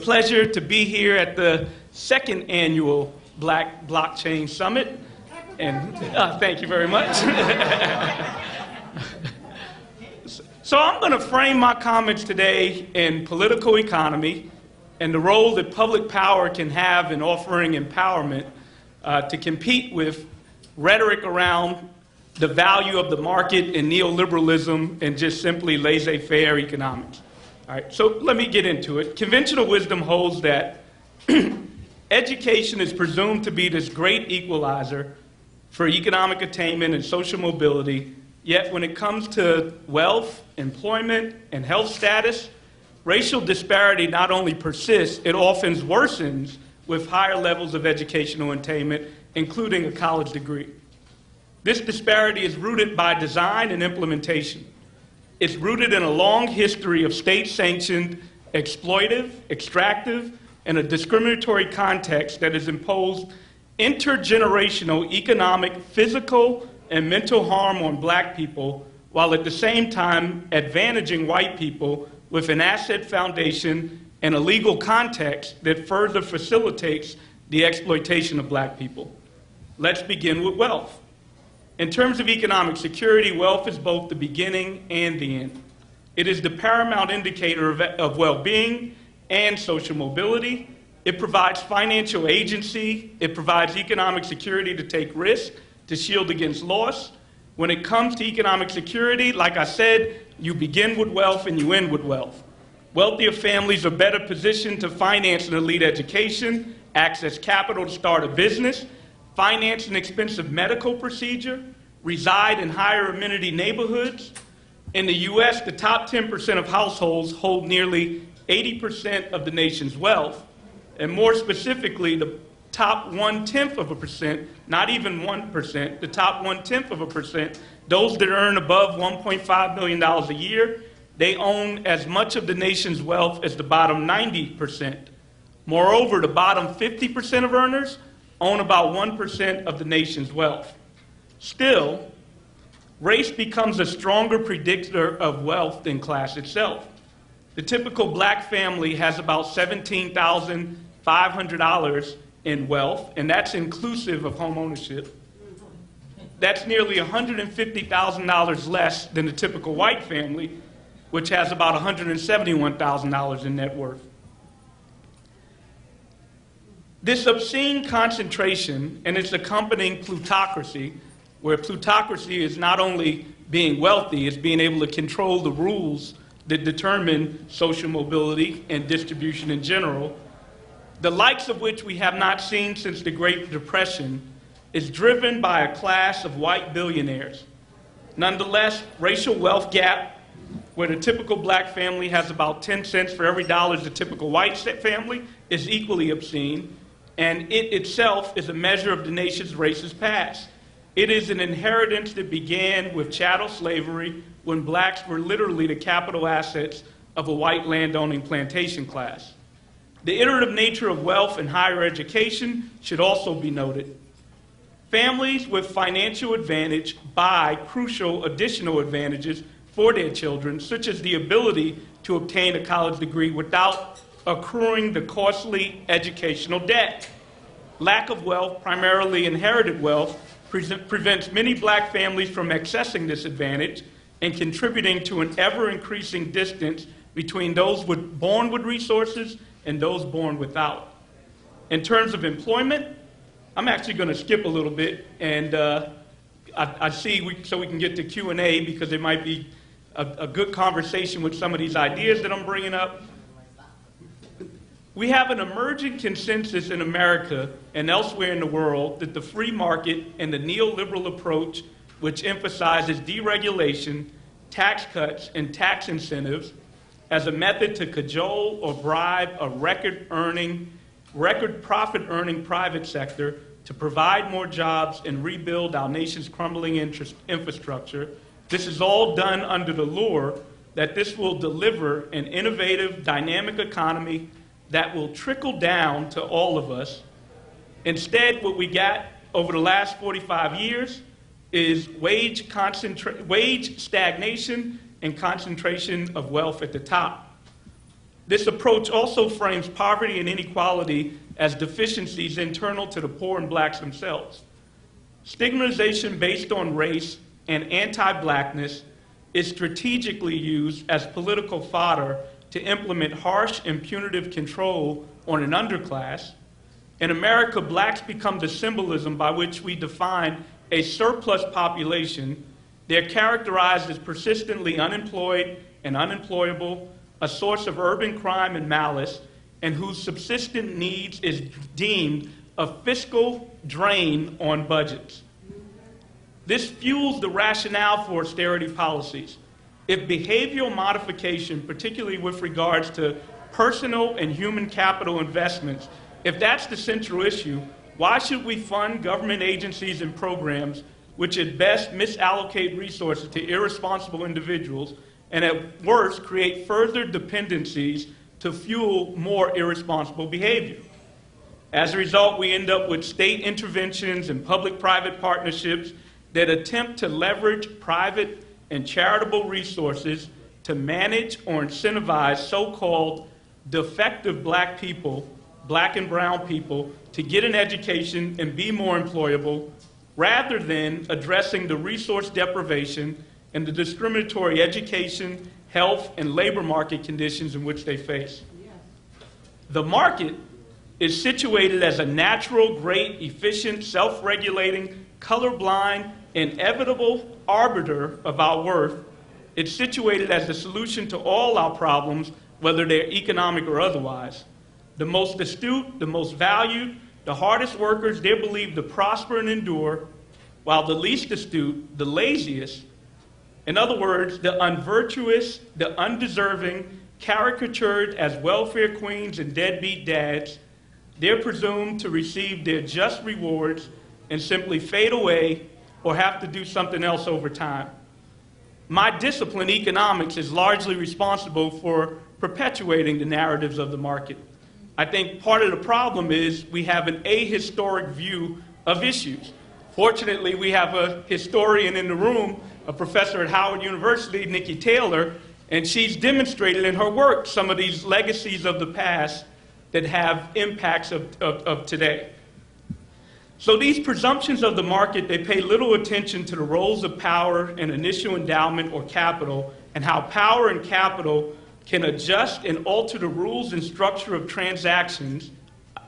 Pleasure to be here at the second annual Black Blockchain Summit, and thank you very much. So I'm going to frame my comments today in political economy and the role that public power can have in offering empowerment to compete with rhetoric around the value of the market and neoliberalism and just simply laissez-faire economics. All right, so let me get into it. Conventional wisdom holds that education is presumed to be this great equalizer for economic attainment and social mobility, yet when it comes to wealth, employment, and health status, racial disparity not only persists, it often worsens with higher levels of educational attainment, including a college degree. This disparity is rooted by design and implementation. It's rooted in a long history of state-sanctioned, exploitive, extractive, and a discriminatory context that has imposed intergenerational economic, physical, and mental harm on black people, while at the same time advantaging white people with an asset foundation and a legal context that further facilitates the exploitation of black people. Let's begin with wealth. In terms of economic security, wealth is both the beginning and the end. It is the paramount indicator of well-being and social mobility. It provides financial agency. It provides economic security to take risks, to shield against loss. When it comes to economic security, like I said, you begin with wealth and you end with wealth. Wealthier families are better positioned to finance an elite education, access capital to start a business, finance an expensive medical procedure, reside in higher amenity neighborhoods. In the US, the top 10% of households hold nearly 80% of the nation's wealth, and more specifically, the top 1/10%, not even 1%, the top 1/10%, those that earn above $1.5 million a year, they own as much of the nation's wealth as the bottom 90%. Moreover, the bottom 50% of earners own about 1% of the nation's wealth. Still, race becomes a stronger predictor of wealth than class itself. The typical black family has about $17,500 in wealth, and that's inclusive of home ownership. That's nearly $150,000 less than the typical white family, which has about $171,000 in net worth. This obscene concentration and its accompanying plutocracy, where plutocracy is not only being wealthy, it's being able to control the rules that determine social mobility and distribution in general, the likes of which we have not seen since the Great Depression, is driven by a class of white billionaires. Nonetheless, racial wealth gap, where the typical black family has about 10 cents for every dollar the typical white family, is equally obscene, and it itself is a measure of the nation's racist past. It is an inheritance that began with chattel slavery when blacks were literally the capital assets of a white landowning plantation class. The iterative nature of wealth and higher education should also be noted. Families with financial advantage buy crucial additional advantages for their children, such as the ability to obtain a college degree without accruing the costly educational debt. Lack of wealth, primarily inherited wealth, prevents many black families from accessing this advantage and contributing to an ever-increasing distance between those born with resources and those born without. In terms of employment, I'm actually going to skip a little bit, and I see so we can get to Q&A, because it might be a good conversation with some of these ideas that I'm bringing up. We have an emerging consensus in America and elsewhere in the world that the free market and the neoliberal approach, which emphasizes deregulation, tax cuts, and tax incentives as a method to cajole or bribe a record profit-earning private sector to provide more jobs and rebuild our nation's crumbling infrastructure, this is all done under the lure that this will deliver an innovative, dynamic economy that will trickle down to all of us. Instead, what we got over the last 45 years is wage stagnation and concentration of wealth at the top. This approach also frames poverty and inequality as deficiencies internal to the poor and blacks themselves. Stigmatization based on race and anti-blackness is strategically used as political fodder to implement harsh and punitive control on an underclass. In America, blacks become the symbolism by which we define a surplus population. They're characterized as persistently unemployed and unemployable, a source of urban crime and malice, and whose subsistent needs is deemed a fiscal drain on budgets. This fuels the rationale for austerity policies. If behavioral modification, particularly with regards to personal and human capital investments, if that's the central issue, why should we fund government agencies and programs which at best misallocate resources to irresponsible individuals and at worst create further dependencies to fuel more irresponsible behavior? As a result, we end up with state interventions and public-private partnerships that attempt to leverage private and charitable resources to manage or incentivize so-called defective black people, black and brown people, to get an education and be more employable, rather than addressing the resource deprivation and the discriminatory education, health, and labor market conditions in which they face. The market is situated as a natural, great, efficient, self-regulating, colorblind, inevitable arbiter of our worth. It's situated as the solution to all our problems, whether they're economic or otherwise. The most astute, the most valued, the hardest workers, they're believed to prosper and endure, while the least astute, the laziest, in other words, the unvirtuous, the undeserving, caricatured as welfare queens and deadbeat dads, they're presumed to receive their just rewards and simply fade away or have to do something else over time. My discipline, economics, is largely responsible for perpetuating the narratives of the market. I think part of the problem is we have an ahistoric view of issues. Fortunately, we have a historian in the room, a professor at Howard University, Nikki Taylor, and she's demonstrated in her work some of these legacies of the past that have impacts of today. So these presumptions of the market, they pay little attention to the roles of power and initial endowment or capital, and how power and capital can adjust and alter the rules and structure of transactions,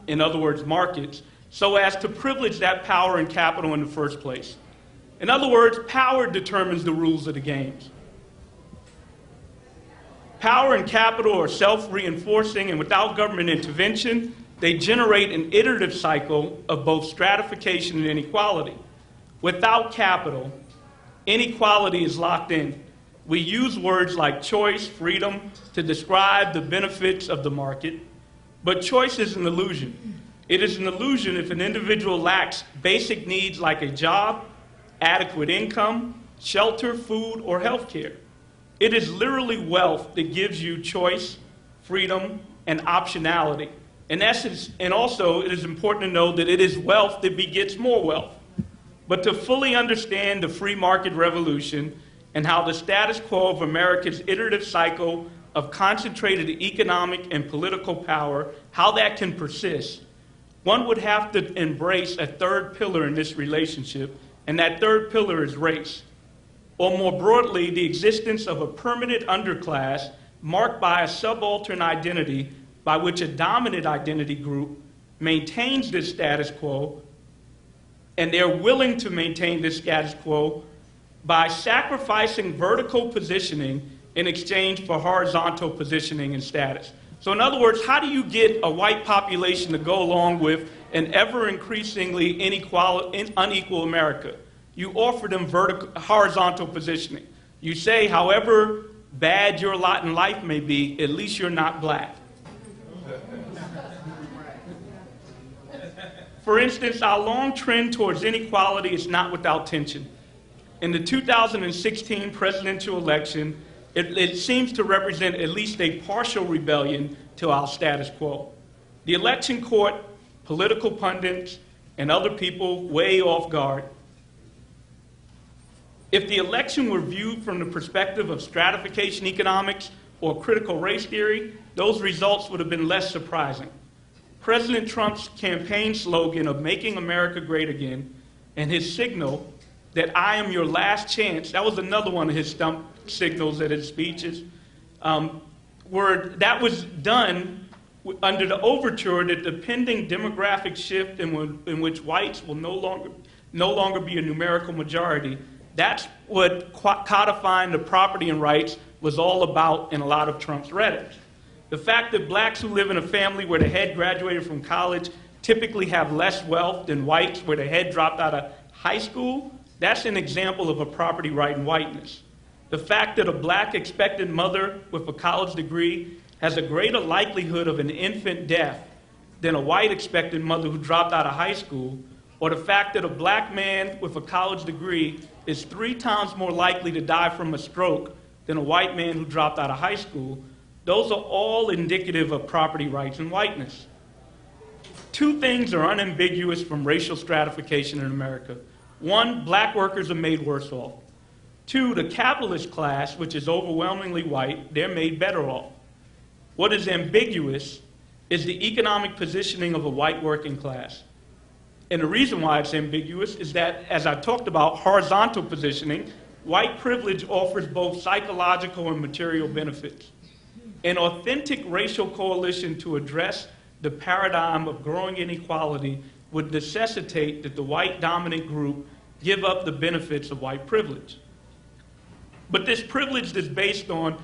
in other words, markets, so as to privilege that power and capital in the first place. In other words, power determines the rules of the games. Power and capital are self-reinforcing, and without government intervention, they generate an iterative cycle of both stratification and inequality. Without capital, inequality is locked in. We use words like choice, freedom, to describe the benefits of the market, but choice is an illusion. It is an illusion if an individual lacks basic needs like a job, adequate income, shelter, food, or health care. It is literally wealth that gives you choice, freedom, and optionality. In essence, and also it is important to know that it is wealth that begets more wealth. But to fully understand the free market revolution and how the status quo of America's iterative cycle of concentrated economic and political power, how that can persist, one would have to embrace a third pillar in this relationship, and that third pillar is race. Or more broadly, the existence of a permanent underclass marked by a subaltern identity by which a dominant identity group maintains this status quo, and they're willing to maintain this status quo by sacrificing vertical positioning in exchange for horizontal positioning and status. So in other words, how do you get a white population to go along with an ever-increasingly unequal America? You offer them horizontal positioning. You say, however bad your lot in life may be, at least you're not black. For instance, our long trend towards inequality is not without tension. In the 2016 presidential election, it seems to represent at least a partial rebellion to our status quo. The election caught political pundits and other people way off guard. If the election were viewed from the perspective of stratification economics or critical race theory, those results would have been less surprising. President Trump's campaign slogan of "Making America Great Again" and his signal that "I am your last chance," that was another one of his stump signals at his speeches, that was done under the overture that the pending demographic shift in which whites will no longer be a numerical majority. That's what codifying the property and rights was all about in a lot of Trump's rhetoric. The fact that blacks who live in a family where the head graduated from college typically have less wealth than whites where the head dropped out of high school, that's an example of a property right in whiteness. The fact that a black expectant mother with a college degree has a greater likelihood of an infant death than a white expectant mother who dropped out of high school, or the fact that a black man with a college degree is 3 times more likely to die from a stroke than a white man who dropped out of high school, those are all indicative of property rights and whiteness. 2 things are unambiguous from racial stratification in America. 1, black workers are made worse off. 2, the capitalist class, which is overwhelmingly white, they're made better off. What is ambiguous is the economic positioning of a white working class. And the reason why it's ambiguous is that, as I talked about, horizontal positioning, white privilege offers both psychological and material benefits. An authentic racial coalition to address the paradigm of growing inequality would necessitate that the white dominant group give up the benefits of white privilege. But this privilege is based on,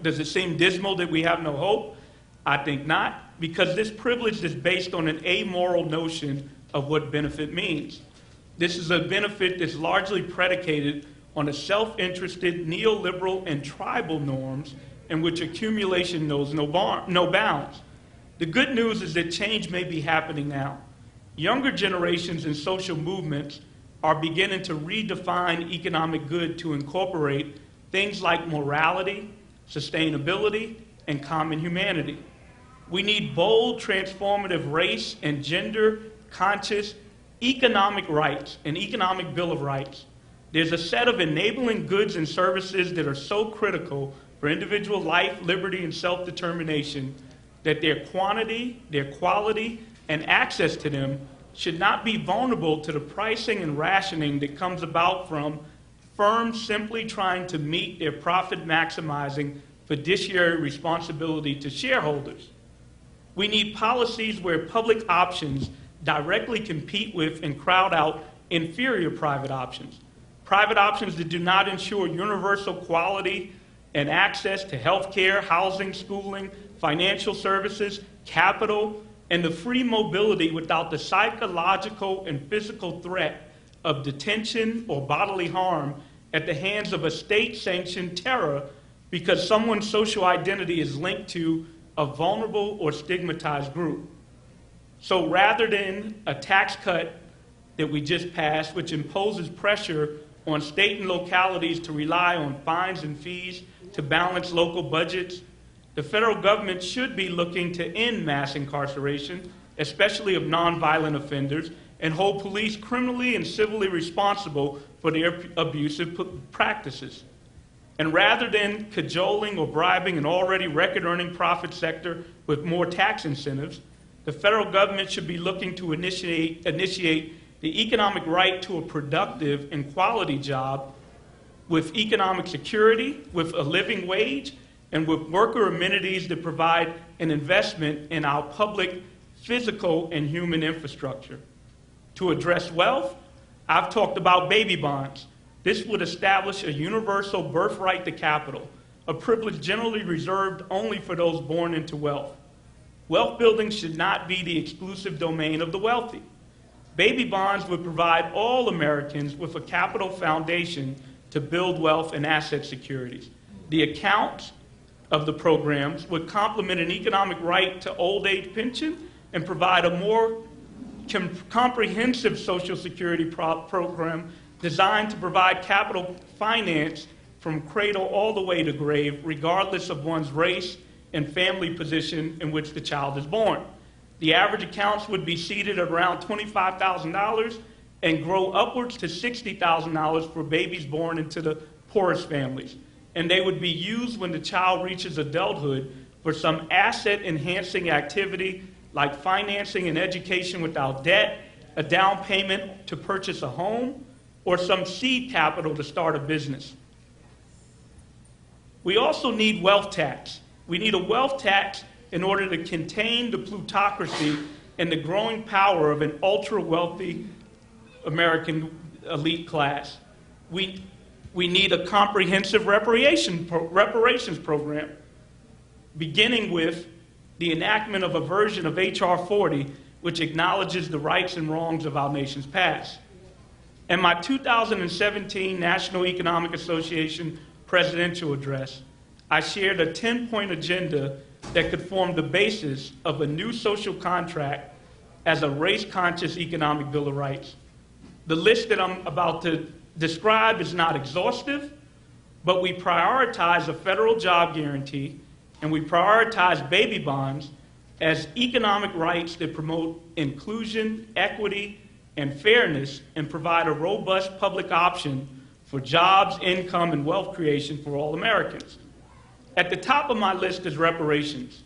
does it seem dismal that we have no hope? I think not, because this privilege is based on an amoral notion of what benefit means. This is a benefit that's largely predicated on a self-interested, neoliberal, and tribal norms in which accumulation knows no bounds. The good news is that change may be happening now. Younger generations and social movements are beginning to redefine economic good to incorporate things like morality, sustainability, and common humanity. We need bold, transformative race and gender-conscious economic rights, an economic bill of rights. There's a set of enabling goods and services that are so critical for individual life, liberty, and self-determination that their quantity, their quality, and access to them should not be vulnerable to the pricing and rationing that comes about from firms simply trying to meet their profit-maximizing fiduciary responsibility to shareholders. We need policies where public options directly compete with and crowd out inferior private options. Private options that do not ensure universal quality and access to health care, housing, schooling, financial services, capital, and the free mobility without the psychological and physical threat of detention or bodily harm at the hands of a state-sanctioned terror because someone's social identity is linked to a vulnerable or stigmatized group. So rather than a tax cut that we just passed, which imposes pressure on state and localities to rely on fines and fees to balance local budgets, the federal government should be looking to end mass incarceration, especially of nonviolent offenders, and hold police criminally and civilly responsible for their abusive practices. And rather than cajoling or bribing an already record-earning profit sector with more tax incentives, the federal government should be looking to initiate the economic right to a productive and quality job with economic security, with a living wage, and with worker amenities that provide an investment in our public physical and human infrastructure. To address wealth, I've talked about baby bonds. This would establish a universal birthright to capital, a privilege generally reserved only for those born into wealth. Wealth building should not be the exclusive domain of the wealthy. Baby bonds would provide all Americans with a capital foundation to build wealth and asset securities. The accounts of the programs would complement an economic right to old age pension and provide a more comprehensive Social Security program designed to provide capital finance from cradle all the way to grave, regardless of one's race and family position in which the child is born. The average accounts would be seeded at around $25,000 and grow upwards to $60,000 for babies born into the poorest families. And they would be used when the child reaches adulthood for some asset-enhancing activity like financing an education without debt, a down payment to purchase a home, or some seed capital to start a business. We also need wealth tax. We need a wealth tax in order to contain the plutocracy and the growing power of an ultra-wealthy American elite class. We need a comprehensive reparations program, beginning with the enactment of a version of H.R. 40, which acknowledges the rights and wrongs of our nation's past. In my 2017 National Economic Association presidential address, I shared a 10-point agenda that could form the basis of a new social contract as a race-conscious economic Bill of Rights. The list that I'm about to describe is not exhaustive, but we prioritize a federal job guarantee and we prioritize baby bonds as economic rights that promote inclusion, equity, and fairness and provide a robust public option for jobs, income, and wealth creation for all Americans. At the top of my list is reparations.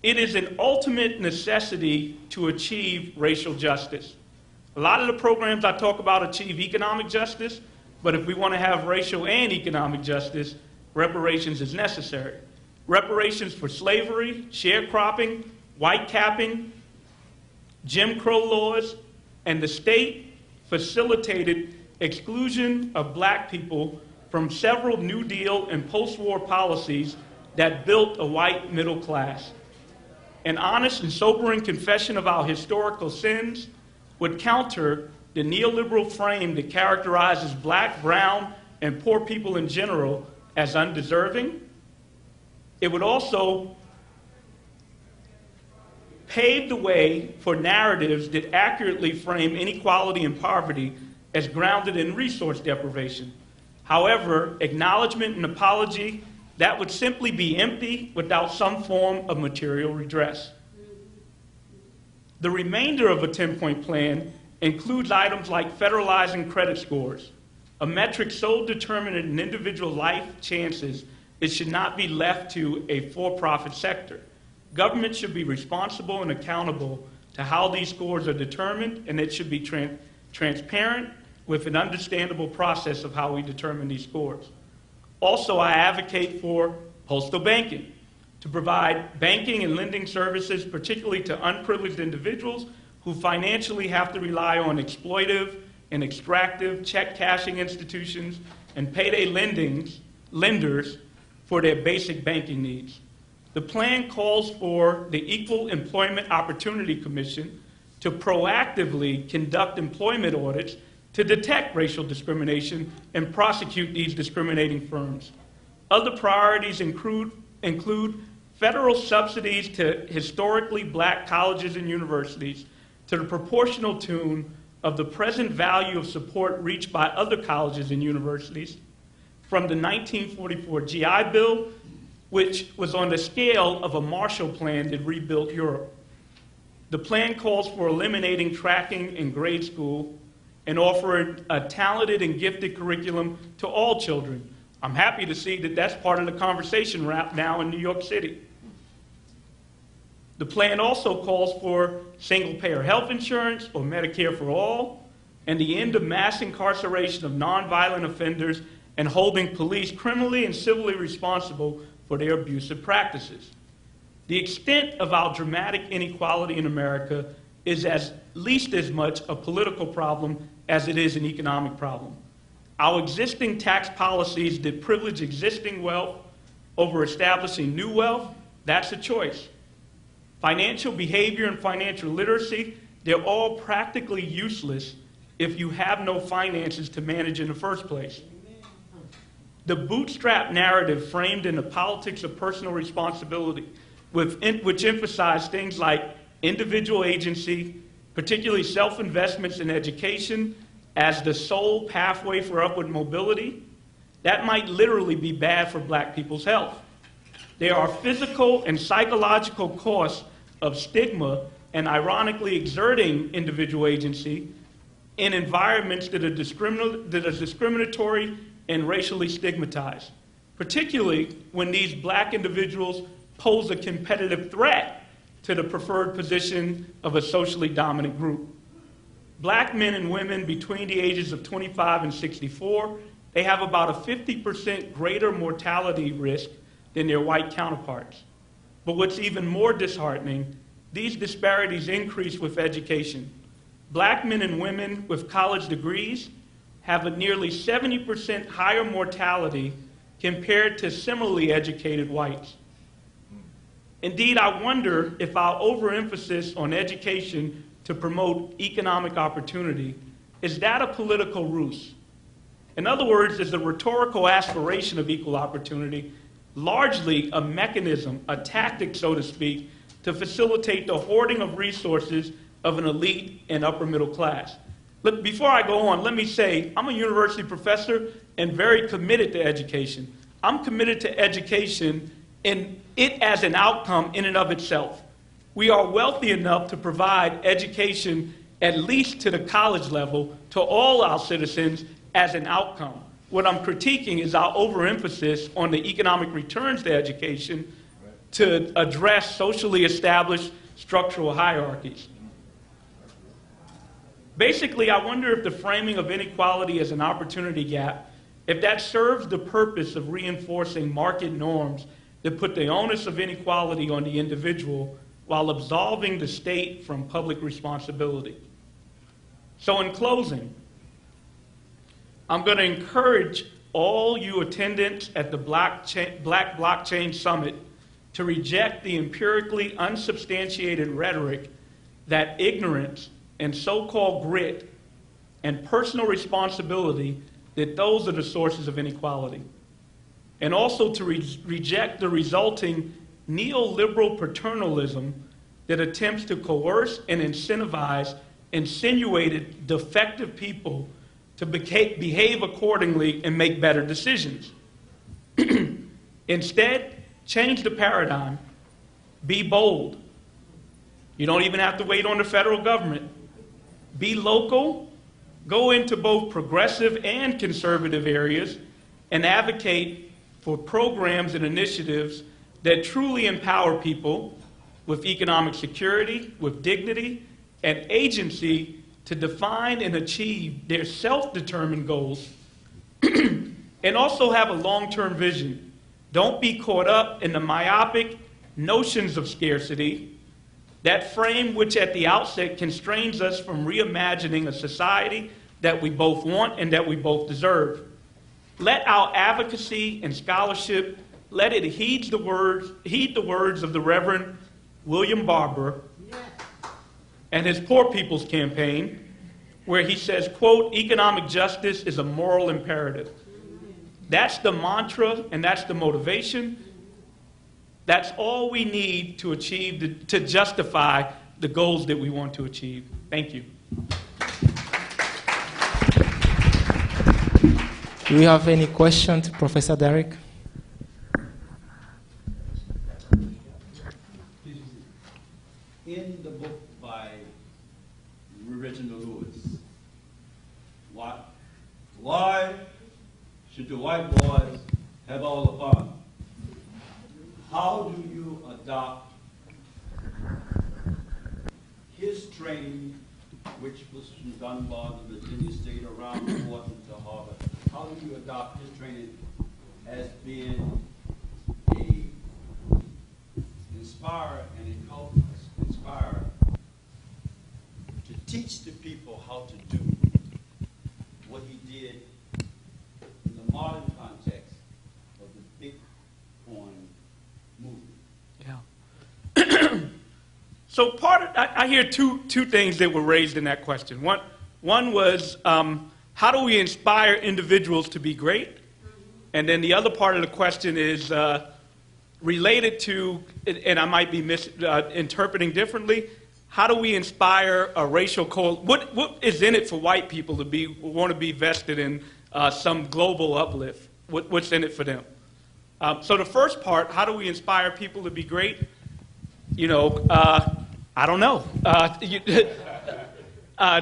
It is an ultimate necessity to achieve racial justice. A lot of the programs I talk about achieve economic justice, but if we want to have racial and economic justice, reparations is necessary. Reparations for slavery, sharecropping, white capping, Jim Crow laws, and the state facilitated exclusion of black people from several New Deal and post-war policies that built a white middle class. An honest and sobering confession of our historical sins would counter the neoliberal frame that characterizes black, brown, and poor people in general as undeserving. It would also pave the way for narratives that accurately frame inequality and poverty as grounded in resource deprivation. However, acknowledgement and apology, that would simply be empty without some form of material redress. The remainder of a 10-point plan includes items like federalizing credit scores, a metric so determinant in individual life chances it should not be left to a for-profit sector. Government should be responsible and accountable to how these scores are determined, and it should be transparent with an understandable process of how we determine these scores. Also, I advocate for postal banking to provide banking and lending services, particularly to unprivileged individuals who financially have to rely on exploitive and extractive check cashing institutions and payday lenders for their basic banking needs. The plan calls for the Equal Employment Opportunity Commission to proactively conduct employment audits to detect racial discrimination and prosecute these discriminating firms. Other priorities include federal subsidies to historically black colleges and universities to the proportional tune of the present value of support reached by other colleges and universities from the 1944 GI Bill, which was on the scale of a Marshall Plan that rebuilt Europe. The plan calls for eliminating tracking in grade school and offering a talented and gifted curriculum to all children. I'm happy to see that that's part of the conversation right now in New York City. The plan also calls for single-payer health insurance or Medicare for all, and the end of mass incarceration of nonviolent offenders and holding police criminally and civilly responsible for their abusive practices. The extent of our dramatic inequality in America is at least as much a political problem as it is an economic problem. Our existing tax policies that privilege existing wealth over establishing new wealth, that's a choice. Financial behavior and financial literacy, they're all practically useless if you have no finances to manage in the first place. The bootstrap narrative framed in the politics of personal responsibility, which emphasize things like individual agency, particularly self-investments in education, as the sole pathway for upward mobility, that might literally be bad for black people's health. There are physical and psychological costs of stigma and ironically exerting individual agency in environments that are discriminatory and racially stigmatized, particularly when these black individuals pose a competitive threat to the preferred position of a socially dominant group. Black men and women between the ages of 25 and 64, they have about a 50% greater mortality risk than their white counterparts. But what's even more disheartening, these disparities increase with education. Black men and women with college degrees have a nearly 70% higher mortality compared to similarly educated whites. Indeed, I wonder if our overemphasis on education to promote economic opportunity, is that a political ruse? In other words, is the rhetorical aspiration of equal opportunity largely a mechanism, a tactic, so to speak, to facilitate the hoarding of resources of an elite and upper middle class? Look, before I go on, let me say I'm a university professor and very committed to education. I'm committed to education and it as an outcome in and of itself. We are wealthy enough to provide education, at least to the college level, to all our citizens as an outcome. What I'm critiquing is our overemphasis on the economic returns to education to address socially established structural hierarchies. Basically, I wonder if the framing of inequality as an opportunity gap, if that serves the purpose of reinforcing market norms that put the onus of inequality on the individual while absolving the state from public responsibility. So in closing, I'm going to encourage all you attendants at the Black Blockchain Summit to reject the empirically unsubstantiated rhetoric that ignorance and so-called grit and personal responsibility, that those are the sources of inequality. And also to reject the resulting neoliberal paternalism that attempts to coerce and incentivize insinuated defective people to behave accordingly and make better decisions. Instead, change the paradigm. Be bold. You don't even have to wait on the federal government. Be local. Go into both progressive and conservative areas and advocate for programs and initiatives that truly empower people with economic security, with dignity, and agency to define and achieve their self-determined goals, and also have a long-term vision. Don't be caught up in the myopic notions of scarcity, that frame which at the outset constrains us from reimagining a society that we both want and that we both deserve. Let our advocacy and scholarship, let it heed the words of the Reverend William Barber and his Poor People's Campaign, where he says, quote, "Economic justice is a moral imperative." That's the mantra and that's the motivation. That's all we need to achieve, to justify the goals that we want to achieve. Thank you. Do you have any question to Professor Derrick? In the book by Reginald Lewis, why should the white boys have all the fun? How do you adopt his training, which was from Dunbar to Virginia State, around Portland to Harvard? How do you adopt his training as being a inspirer and a cult inspirer to teach the people how to do what he did in the modern context of the Bitcoin movement? Yeah. So I hear two things that were raised in that question. One was, how do we inspire individuals to be great? And then the other part of the question is related to, and I might be interpreting differently, how do we inspire a racial what is in it for white people to want to be vested in some global uplift? What's in it for them? So the first part, how do we inspire people to be great? You know, I don't know.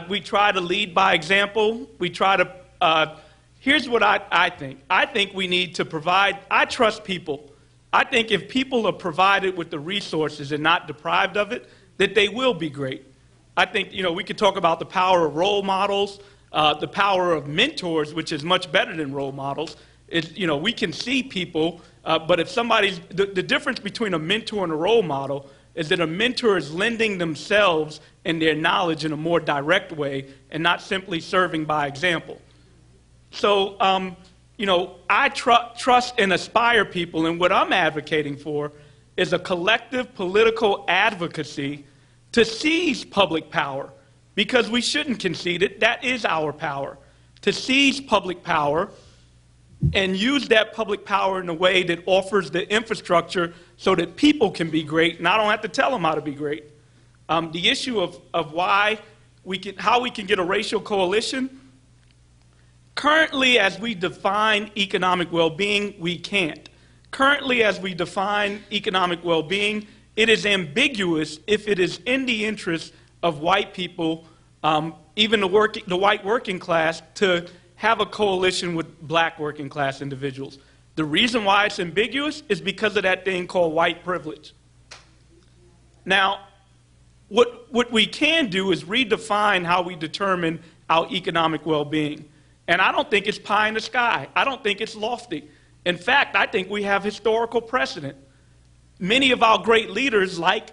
We try to lead by example. We try to, here's what I think. I think we need to provide, I trust people. I think if people are provided with the resources and not deprived of it, that they will be great. I think, we could talk about the power of role models, the power of mentors, which is much better than role models. We can see people, but if the difference between a mentor and a role model is that a mentor is lending themselves and their knowledge in a more direct way and not simply serving by example. So, I trust and aspire people, and what I'm advocating for is a collective political advocacy to seize public power, because we shouldn't concede it. That is our power, to seize public power and use that public power in a way that offers the infrastructure so that people can be great, and I don't have to tell them how to be great. The issue of how we can get a racial coalition, currently as we define economic well-being, we can't. Currently as we define economic well-being, it is ambiguous if it is in the interest of white people, even the white working class, to have a coalition with black working class individuals. The reason why it's ambiguous is because of that thing called white privilege. Now, what we can do is redefine how we determine our economic well-being. And I don't think it's pie in the sky. I don't think it's lofty. In fact, I think we have historical precedent. Many of our great leaders, like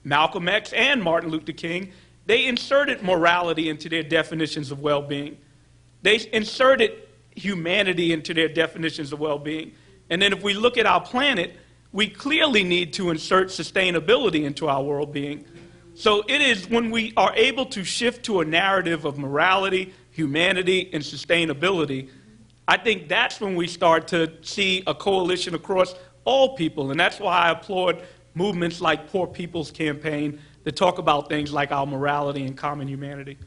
Malcolm X and Martin Luther King, they inserted morality into their definitions of well-being. They inserted humanity into their definitions of well-being. And then if we look at our planet, we clearly need to insert sustainability into our well-being. So it is when we are able to shift to a narrative of morality, humanity, and sustainability, I think that's when we start to see a coalition across all people. And that's why I applaud movements like Poor People's Campaign that talk about things like our morality and common humanity.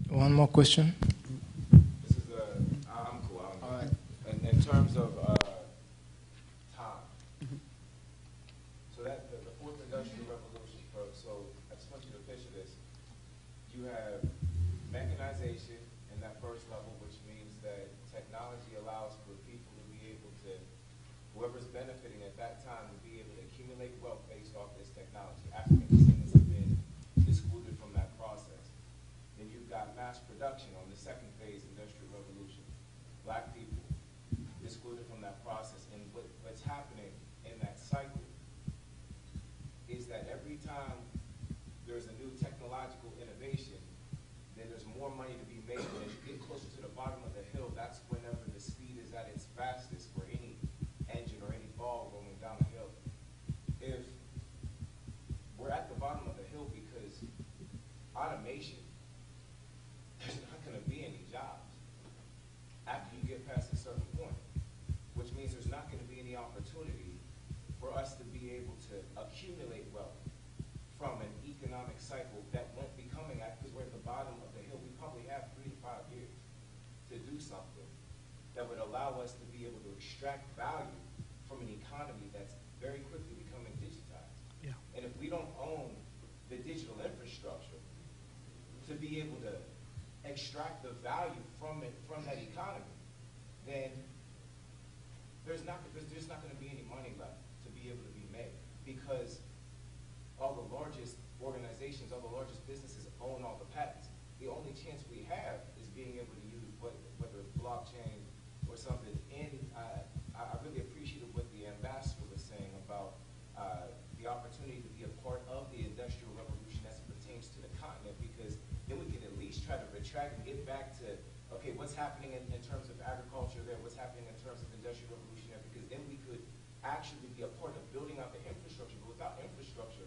One more question. This is I'm cool. All right. In terms of time, so that the fourth industrial revolution. So I just want you to picture this. You have mechanization in that first level, which means that technology allows for people to be able to, whoever's benefiting at that time, to be able to accumulate wealth based off this technology. African descendants have been excluded from that process. Then you've got mass production on the second phase industrial revolution. Black people excluded from that process. And what's happening in that cycle is that every time there's a new technological innovation, then there's more money to be made. And as you get closer to the bottom of the hill, that's whenever the speed is at its fastest for any engine or any ball rolling down the hill. If we're at the bottom of the hill because automation, there's not going to be any jobs after you get past a certain point, which means there's not going to be any opportunity for us to be able to accumulate wealth from an economic cycle that won't be coming at, because we're at the bottom of the hill. We probably have 3 to 5 years to do something that would allow us to be able to extract value from an economy that's very quickly becoming digitized. Yeah. And if we don't own the digital infrastructure to be able to extract the value from that economy, then there's not going to be any money left to be able to be made, because all the largest organizations, all the largest businesses own all the patents. The only chance we have is being able to use whether it's blockchain or something. And I really appreciated what the ambassador was saying about the opportunity to be a part of the industrial revolution as it pertains to the continent, because then we can at least try to retract and get back to, okay, what's happening in terms of agriculture there, what's happening in terms of industrial revolution there, because then we could actually be a part of building out the infrastructure. But without infrastructure,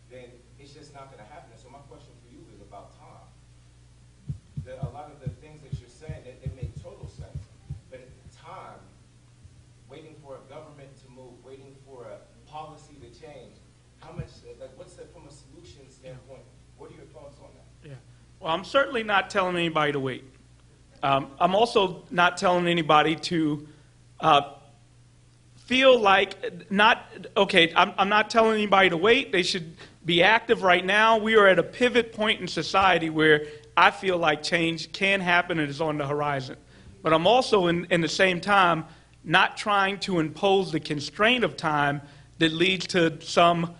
then it's just not going to happen. And so my question for you is about time. A lot of the things that you're saying, it make total sense. But at the time, waiting for a government to move, waiting for a policy to change, how much, what's that from a solution standpoint? What are your thoughts on that? Yeah. Well, I'm certainly not telling anybody to wait. I'm also not telling anybody to feel like I'm not telling anybody to wait. They should be active right now. We are at a pivot point in society where I feel like change can happen and is on the horizon. But I'm also, in the same time, not trying to impose the constraint of time that leads to some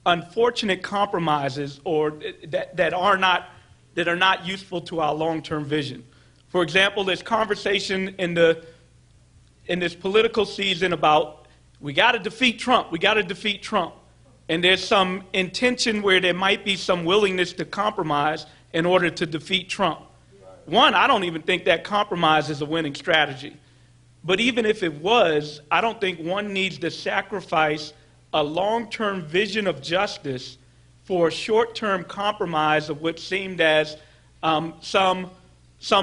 unfortunate compromises or that are not useful to our long-term vision. For example, there's conversation in this political season about we got to defeat Trump, we got to defeat Trump. And there's some intention where there might be some willingness to compromise in order to defeat Trump. One, I don't even think that compromise is a winning strategy. But even if it was, I don't think one needs to sacrifice a long-term vision of justice for a short-term compromise of what seemed as some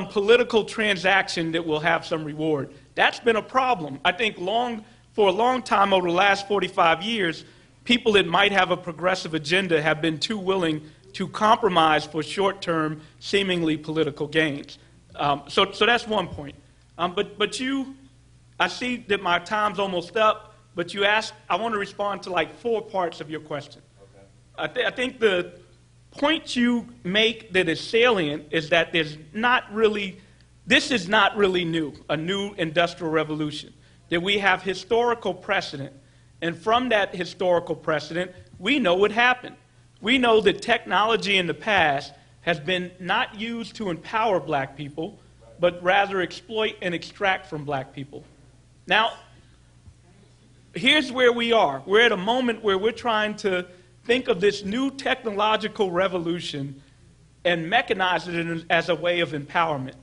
political transaction that will have some reward. That's been a problem. I think for a long time over the last 45 years, people that might have a progressive agenda have been too willing to compromise for short-term, seemingly political gains. So that's one point. But I see that my time's almost up, but you asked, I want to respond to like 4 parts of your question. Okay. I think the point you make that is salient is that this is not really new, a new industrial revolution, that we have historical precedent. And from that historical precedent, we know what happened. We know that technology in the past has been not used to empower black people, but rather exploit and extract from black people. Now, here's where we are. We're at a moment where we're trying to think of this new technological revolution and mechanize it as a way of empowerment.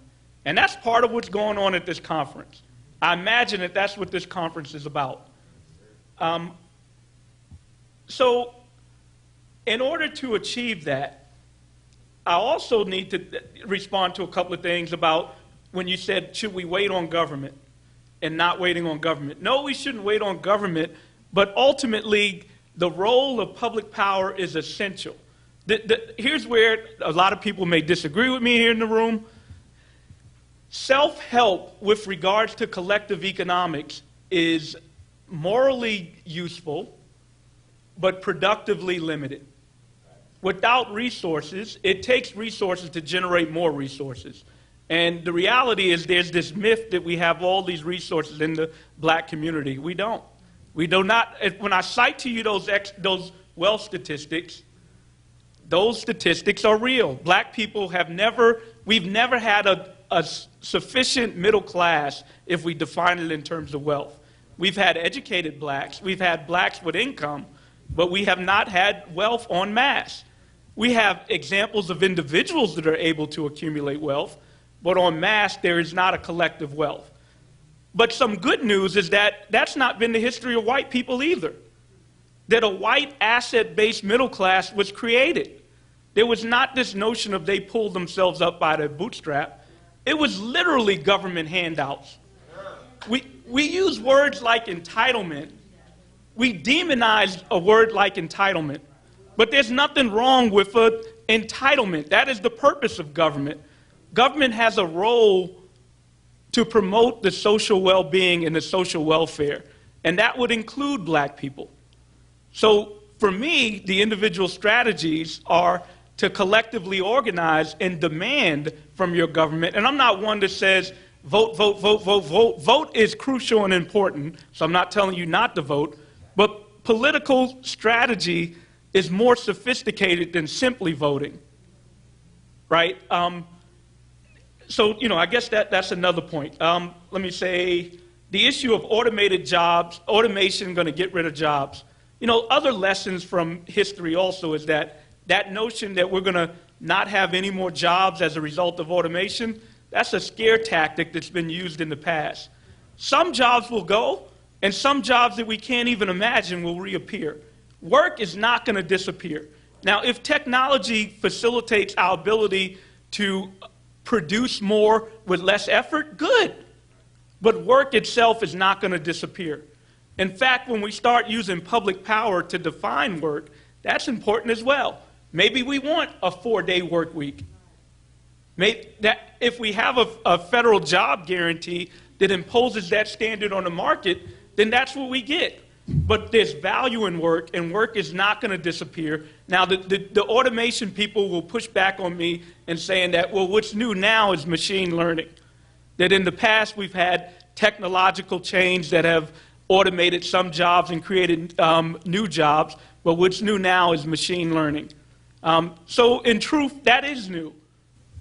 And that's part of what's going on at this conference. I imagine that that's what this conference is about. So in order to achieve that, I also need to respond to a couple of things about when you said, should we wait on government and not waiting on government? No, we shouldn't wait on government, but ultimately the role of public power is essential. Here's where a lot of people may disagree with me here in the room. Self-help with regards to collective economics is morally useful, but productively limited. Without resources, it takes resources to generate more resources. And the reality is there's this myth that we have all these resources in the black community. We don't. We do not. When I cite to you those wealth statistics, those statistics are real. Black people we've never had a sufficient middle class if we define it in terms of wealth. We've had educated blacks, we've had blacks with income, but we have not had wealth en masse. We have examples of individuals that are able to accumulate wealth, but en masse there is not a collective wealth. But some good news is that that's not been the history of white people either. That a white asset-based middle class was created. There was not this notion of they pulled themselves up by their bootstrap. It was literally government handouts. We use words like entitlement. We demonize a word like entitlement. But there's nothing wrong with entitlement. That is the purpose of government. Government has a role to promote the social well-being and the social welfare, and that would include black people. So for me, the individual strategies are to collectively organize and demand from your government. And I'm not one that says, vote, vote, vote, vote, vote. Vote is crucial and important, so I'm not telling you not to vote. But political strategy is more sophisticated than simply voting, right? So, I guess that's another point. Let me say, the issue of automated jobs, automation going to get rid of jobs. Other lessons from history also is that notion that we're going to not have any more jobs as a result of automation, that's a scare tactic that's been used in the past. Some jobs will go, and some jobs that we can't even imagine will reappear. Work is not going to disappear. Now, if technology facilitates our ability to produce more with less effort, good. But work itself is not going to disappear. In fact, when we start using public power to define work, that's important as well. Maybe we want a 4-day work week. If we have a federal job guarantee that imposes that standard on the market, then that's what we get. But there's value in work, and work is not going to disappear. Now, the automation people will push back on me and saying that, well, what's new now is machine learning. That in the past we've had technological change that have automated some jobs and created new jobs, but what's new now is machine learning. So in truth, that is new.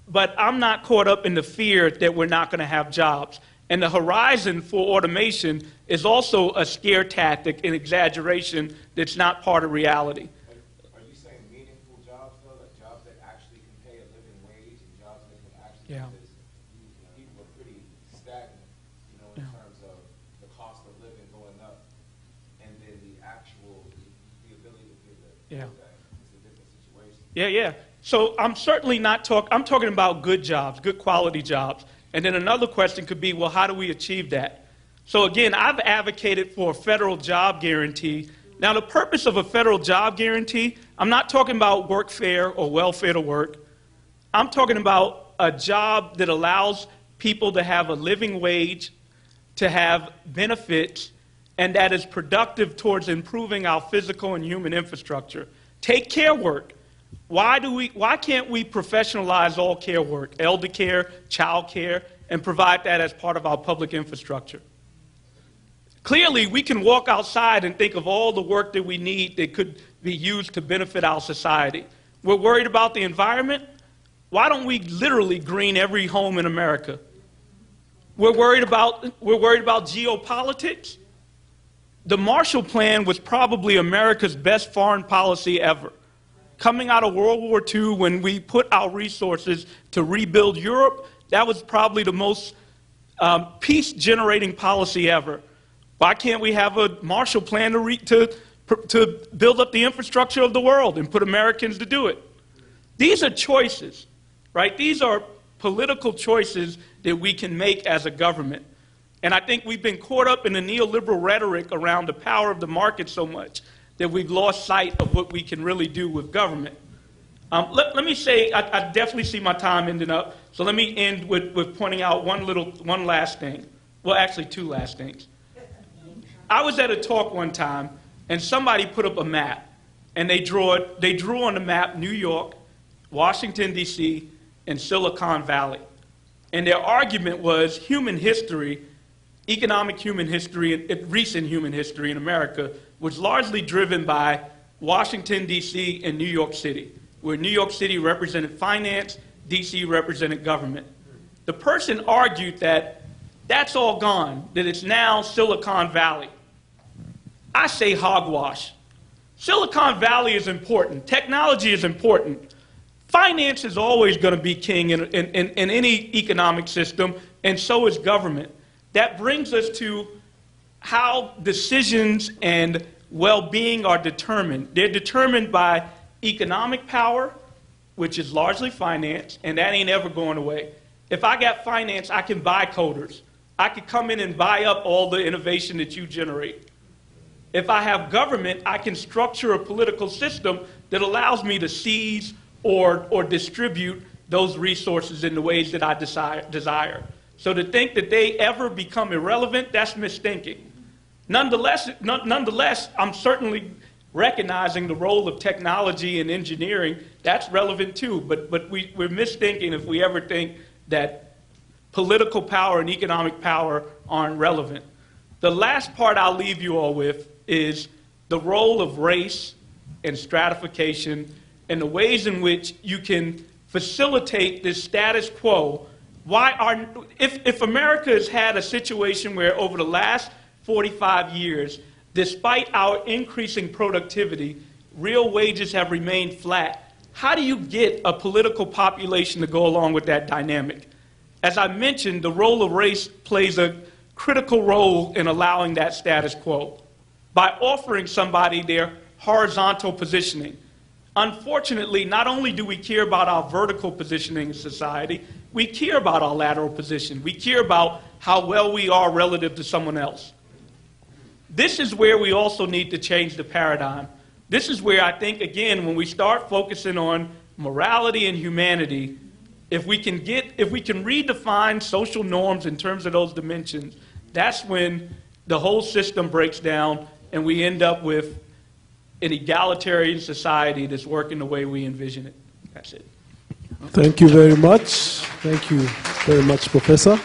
But I'm not caught up in the fear that we're not going to have jobs. And the horizon for automation is also a scare tactic, an exaggeration that's not part of reality. Are you saying meaningful jobs, though, like jobs that actually can pay a living wage and jobs that can actually, Yeah. because people are pretty stagnant, you know, in terms of the cost of living going up, and then the actual, the ability to give that, Yeah. that is a different situation. Yeah. So I'm certainly not I'm talking about good jobs, good quality jobs. And then another question could be, well, how do we achieve that? So again, I've advocated for a federal job guarantee. Now, the purpose of a federal job guarantee, I'm not talking about workfare or welfare to work. I'm talking about a job that allows people to have a living wage, to have benefits, and that is productive towards improving our physical and human infrastructure. Take care work. Why can't we professionalize all care work, elder care, child care, and provide that as part of our public infrastructure? Clearly, we can walk outside and think of all the work that we need that could be used to benefit our society. We're worried about the environment. Why don't we literally green every home in America? We're worried about geopolitics. The Marshall Plan was probably America's best foreign policy ever. Coming out of World War II, when we put our resources to rebuild Europe, that was probably the most peace-generating policy ever. Why can't we have a Marshall Plan to build up the infrastructure of the world and put Americans to do it? These are choices, right? These are political choices that we can make as a government. And I think we've been caught up in the neoliberal rhetoric around the power of the market so much that we've lost sight of what we can really do with government. Let me say, I definitely see my time ending up, so let me end with pointing out one last thing. Well, actually, two last things. I was at a talk one time, and somebody put up a map, and they drew on the map New York, Washington, D.C., and Silicon Valley. And their argument was human history, economic human history, and recent human history in America was largely driven by Washington, D.C., and New York City, where New York City represented finance, D.C. represented government. The person argued that that's all gone, that it's now Silicon Valley. I say hogwash. Silicon Valley is important. Technology is important. Finance is always going to be king in any economic system, and so is government. That brings us to how decisions and well-being are determined. They're determined by economic power, which is largely finance, and that ain't ever going away. If I got finance, I can buy coders. I could come in and buy up all the innovation that you generate. If I have government, I can structure a political system that allows me to seize or distribute those resources in the ways that I desire. So to think that they ever become irrelevant, that's misthinking. Nonetheless, I'm certainly recognizing the role of technology and engineering. That's relevant too, but we're misthinking if we ever think that political power and economic power aren't relevant. The last part I'll leave you all with is the role of race and stratification and the ways in which you can facilitate this status quo. If America has had a situation where over the last 45 years, despite our increasing productivity, real wages have remained flat, how do you get a political population to go along with that dynamic? As I mentioned, the role of race plays a critical role in allowing that status quo by offering somebody their horizontal positioning. Unfortunately, not only do we care about our vertical positioning in society, we care about our lateral position. We care about how well we are relative to someone else. This is where we also need to change the paradigm. This is where I think, again, when we start focusing on morality and humanity, if we can redefine social norms in terms of those dimensions, that's when the whole system breaks down and we end up with an egalitarian society that's working the way we envision it. That's it. Thank you very much. Thank you very much, Professor.